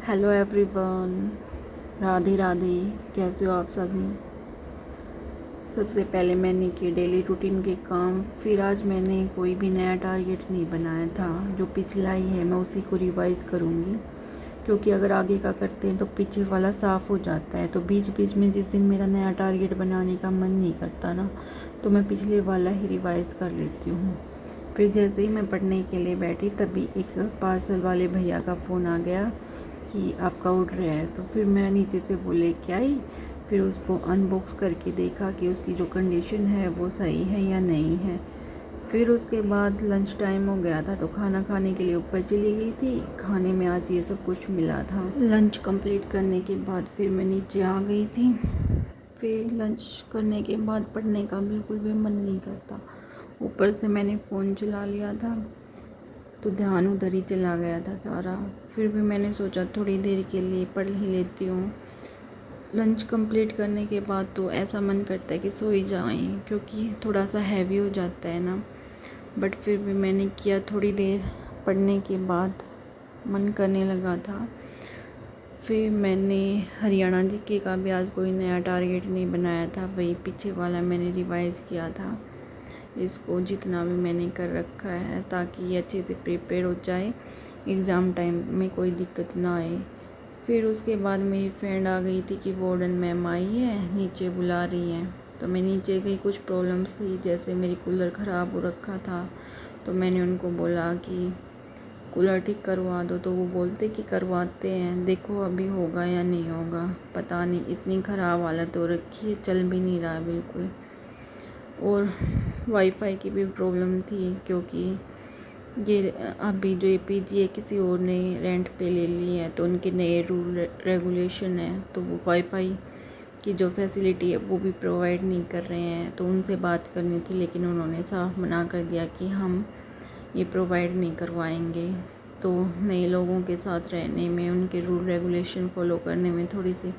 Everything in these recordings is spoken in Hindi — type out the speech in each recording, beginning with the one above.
Hello everyone, Radhe Radhe. कैसे हो आप सभी। सबसे पहले मैंने किए डेली रूटीन के काम। फिर आज मैंने कोई भी नया टारगेट नहीं बनाया था। जो पिछला ही है मैं उसी को रिवाइज करूँगी, क्योंकि अगर आगे का करते हैं तो पीछे वाला साफ़ हो जाता है। तो बीच बीच में जिस दिन मेरा नया टारगेट बनाने का मन नहीं करता ना, तो मैं पिछले वाला ही रिवाइज कर लेती हूँ। फिर जैसे ही मैं पढ़ने के लिए बैठी तभी एक पार्सल वाले भैया का फ़ोन आ गया कि आपका ऑर्डर है। तो फिर मैं नीचे से वो लेके आई। फिर उसको अनबॉक्स करके देखा कि उसकी जो कंडीशन है वो सही है या नहीं है। फिर उसके बाद लंच टाइम हो गया था, तो खाना खाने के लिए ऊपर चली गई थी। खाने में आज ये सब कुछ मिला था। लंच कंप्लीट करने के बाद फिर मैं नीचे आ गई थी। फिर लंच करने के बाद पढ़ने का बिल्कुल भी मन नहीं करता। ऊपर से मैंने फ़ोन चला लिया था, तो ध्यान उधर ही चला गया था सारा। फिर भी मैंने सोचा थोड़ी देर के लिए पढ़ ही लेती हूँ। लंच कंप्लीट करने के बाद तो ऐसा मन करता है कि सो ही जाएं, क्योंकि थोड़ा सा हैवी हो जाता है ना। बट फिर भी मैंने किया। थोड़ी देर पढ़ने के बाद मन करने लगा था। फिर मैंने हरियाणा जीके का भी आज कोई नया टारगेट नहीं बनाया था, वही पीछे वाला मैंने रिवाइज़ किया था। इसको जितना भी मैंने कर रखा है ताकि ये अच्छे से प्रिपेयर हो जाए, एग्ज़ाम टाइम में कोई दिक्कत ना आए। फिर उसके बाद मेरी फ्रेंड आ गई थी कि वार्डन मैम आई है, नीचे बुला रही हैं। तो मैं नीचे गई। कुछ प्रॉब्लम्स थी, जैसे मेरी कूलर ख़राब हो रखा था, तो मैंने उनको बोला कि कूलर ठीक करवा दो। तो वो बोलते कि करवाते हैं, देखो अभी होगा या नहीं होगा, पता नहीं। इतनी ख़राब हालत हो रखी है, चल भी नहीं रहा बिल्कुल। और वाईफाई की भी प्रॉब्लम थी, क्योंकि ये अभी जो ये पीजी है किसी और ने रेंट पे ले ली है, तो उनके नए रूल रेगुलेशन है, तो वो वाईफाई की जो फैसिलिटी है वो भी प्रोवाइड नहीं कर रहे हैं। तो उनसे बात करनी थी, लेकिन उन्होंने साफ मना कर दिया कि हम ये प्रोवाइड नहीं करवाएंगे। तो नए लोगों के साथ रहने में, उनके रूल रेगुलेशन फॉलो करने में थोड़ी सी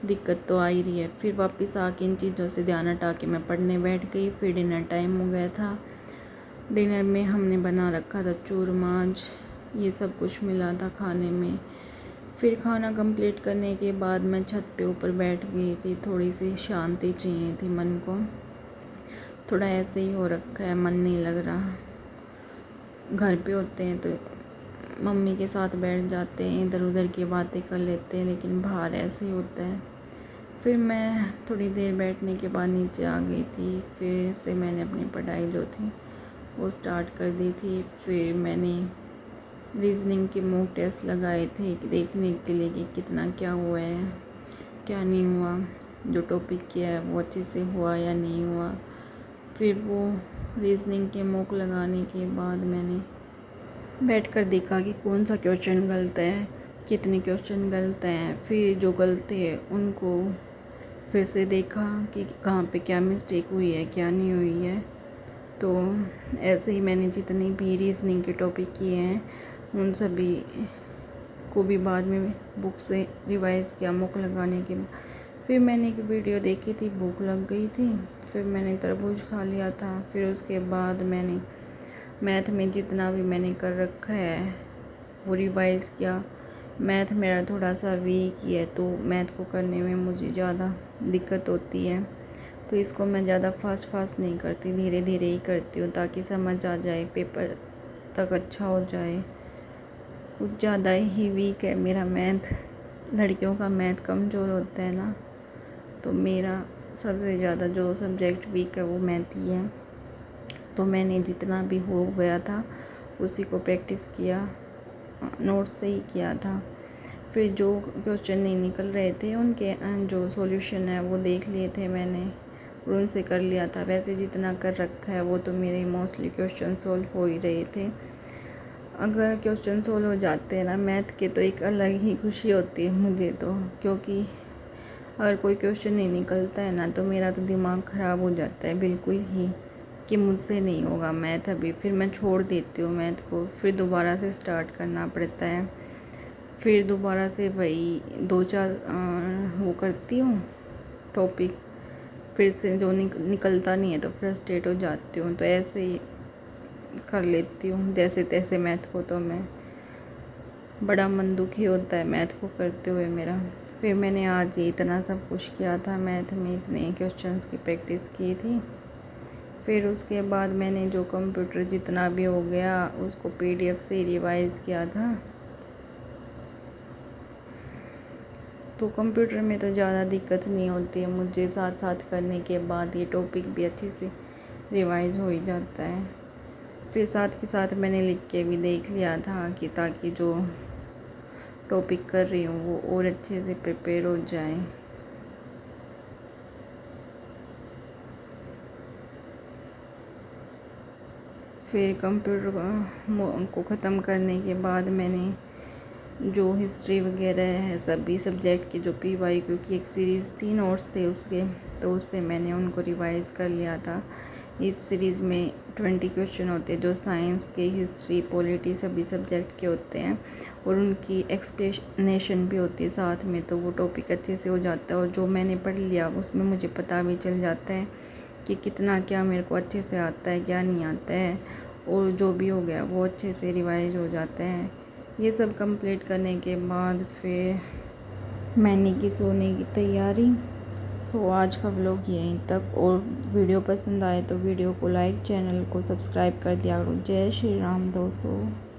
दिक्कत तो आ ही रही है। फिर वापस आके इन चीज़ों से ध्यान हटा के मैं पढ़ने बैठ गई। फिर डिनर टाइम हो गया था। डिनर में हमने बना रखा था चूरमाज, ये सब कुछ मिला था खाने में। फिर खाना कंप्लीट करने के बाद मैं छत पे ऊपर बैठ गई थी। थोड़ी सी शांति चाहिए थी मन को। थोड़ा ऐसे ही हो रखा है, मन नहीं लग रहा। घर पे होते हैं तो मम्मी के साथ बैठ जाते हैं, इधर उधर की बातें कर लेते हैं, लेकिन बाहर ऐसे ही होता है। फिर मैं थोड़ी देर बैठने के बाद नीचे आ गई थी। फिर से मैंने अपनी पढ़ाई जो थी वो स्टार्ट कर दी थी। फिर मैंने रीजनिंग के मॉक टेस्ट लगाए थे कि देखने के लिए कि कितना क्या हुआ है, क्या नहीं हुआ, जो टॉपिक किया है वो अच्छे से हुआ या नहीं हुआ। फिर वो रीजनिंग के मॉक लगाने के बाद मैंने बैठकर देखा कि कौन सा क्वेश्चन गलत है, कितने क्वेश्चन गलत हैं। फिर जो गलत है उनको फिर से देखा कि कहाँ पे क्या मिस्टेक हुई है, क्या नहीं हुई है। तो ऐसे ही मैंने जितनी भी रीजनिंग के टॉपिक किए हैं उन सभी को भी बाद में बुक से रिवाइज़ किया मॉक लगाने के बाद। फिर मैंने एक वीडियो देखी थी, भूख लग गई थी, फिर मैंने तरबूज खा लिया था। फिर उसके बाद मैंने मैथ में जितना भी मैंने कर रखा है वो रिवाइज़ किया। मैथ मेरा थोड़ा सा वीक ही है, तो मैथ को करने में मुझे ज़्यादा दिक्कत होती है। तो इसको मैं ज़्यादा फास्ट नहीं करती, धीरे धीरे ही करती हूँ, ताकि समझ आ जाए, पेपर तक अच्छा हो जाए। कुछ ज़्यादा ही वीक है मेरा मैथ। लड़कियों का मैथ कमज़ोर होता है ना, तो मेरा सबसे ज़्यादा जो सब्जेक्ट वीक है वो मैथ ही है। तो मैंने जितना भी हो गया था उसी को प्रैक्टिस किया, नोट से ही किया था। फिर जो क्वेश्चन नहीं निकल रहे थे उनके जो सॉल्यूशन है वो देख लिए थे मैंने, और उनसे कर लिया था। वैसे जितना कर रखा है वो तो मेरे मोस्टली क्वेश्चन सॉल्व हो ही रहे थे। अगर क्वेश्चन सॉल्व हो जाते हैं ना मैथ के, तो एक अलग ही खुशी होती है मुझे तो, क्योंकि अगर कोई क्वेश्चन नहीं निकलता है ना, तो मेरा तो दिमाग ख़राब हो जाता है बिल्कुल ही, कि मुझसे नहीं होगा मैथ अभी। फिर मैं छोड़ देती हूँ मैथ को, फिर दोबारा से स्टार्ट करना पड़ता है। फिर दोबारा से वही 2-4 वो करती हूँ टॉपिक, फिर से जो निकलता नहीं है तो फ्रस्ट्रेट हो जाती हूँ। तो ऐसे ही कर लेती हूँ जैसे तैसे मैथ को तो मैं। बड़ा मन दुखी होता है मैथ को करते हुए मेरा। फिर मैंने आज ही इतना सब कुछ किया था, मैथ में इतने क्वेश्चंस की प्रैक्टिस की थी। फिर उसके बाद मैंने जो कंप्यूटर जितना भी हो गया उसको पीडीएफ से रिवाइज़ किया था। तो कंप्यूटर में तो ज़्यादा दिक्कत नहीं होती है मुझे, साथ साथ करने के बाद ये टॉपिक भी अच्छे से रिवाइज़ हो ही जाता है। फिर साथ के साथ मैंने लिख के भी देख लिया था कि ताकि जो टॉपिक कर रही हूँ वो और अच्छे से प्रिपेयर हो जाए। फिर कंप्यूटर को ख़त्म करने के बाद मैंने जो हिस्ट्री वगैरह है सभी सब्जेक्ट की जो PYQ की एक सीरीज़ थी, नोट्स थे उसके, तो उससे मैंने उनको रिवाइज़ कर लिया था। इस सीरीज़ में 20 क्वेश्चन होते हैं जो साइंस के, हिस्ट्री, पॉलिटी सभी सब्जेक्ट के होते हैं और उनकी एक्सप्लेनेशन भी होती है साथ में, तो वो टॉपिक अच्छे से हो जाता है। और जो मैंने पढ़ लिया उसमें मुझे पता भी चल जाता है कि कितना क्या मेरे को अच्छे से आता है, क्या नहीं आता है, और जो भी हो गया वो अच्छे से रिवाइज हो जाता है। ये सब कंप्लीट करने के बाद फिर मैंने की सोने की तैयारी। तो आज का व्लॉग यहीं तक, और वीडियो पसंद आए तो वीडियो को लाइक, चैनल को सब्सक्राइब कर दिया करो। जय श्री राम दोस्तों।